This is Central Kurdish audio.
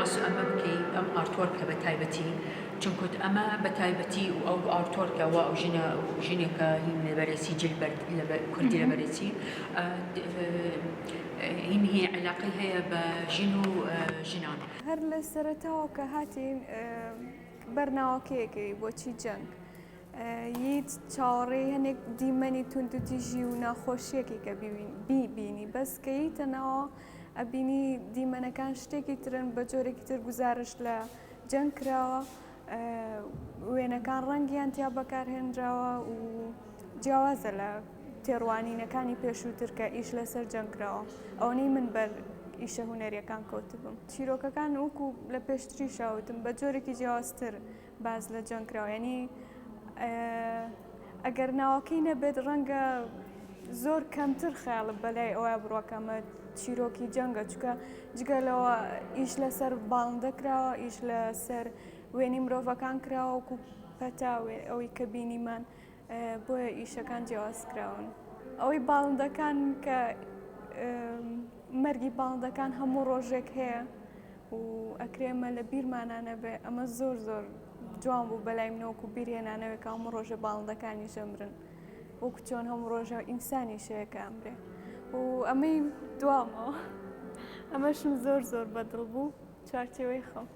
ڕاست ئەمە بکەی ئەم ئارتۆرکە بە تایبەتی چونکوت ئەمە بە تایبەتی و ئەو ئارتۆرکەوە ئەو ژینێکە هین لە بەرەسی جلبەرد کوردی لە بەرەسی هی علاقی هەیە بە ژین و ژنان هەر لە سەرەتاوە کە هاتین بەرناوەکەیەکی بۆچی جەنگ هیچ چاوەڕێی هەنێک دیمەنی توندوتیژی و ناخۆشیەکی کە بیبینی بەس کە هیتەنەوە ئەبینی دیمەنەکان شتێکی ترن بە جۆرێکی تر گزارش لە جەنگ کراوە وێنەکان ڕەنگیان تیا بەکارهێنراوە و جیاوازە لە تێڕوانینەکانی پێشووتر کە ئیش لەسەر جەنگراوە ئەوەی من بەر ئیشە هونەریەکان کەوتبووم چیرۆکەکان وەکو لە پێشتری شاوتم بە جۆرێکی جیاوازتر باز لە جەنگراوە ینی ئەگەر ناوەکەی نەبێت ڕەنگە زۆر کەمتر خەیاڵ بەلای ئەوە بڕۆکەمە چیرۆکی جەنگە چکە جگەلەوە ئیش لەسەر باڵندە کراوە ئیش لەسەر وێنی مرۆڤەکان کراوە وەکو پەتاوێ ئەوەی کە بینیمان بۆیە ئیشەکان جیاواز کراون ئەوەی باڵندەکان کە مەرگی باڵندەکان هەموو ڕۆژێک هەیە و ئەکرێمە لە بیرمانانە بێ ئەمە زۆر زۆر جوان بوو بەلای منەوەکو بیرهێنانەوێت کە هەموو ڕۆژە باڵندەکانی ژەمرن وەکو چۆن هەموو ڕۆژە ئینسانی شەیەکە ئەمرێ و ئەمەی دوامەوە ئەمەشم زۆر زۆر بەدڵ بوو چارتێوەی خەم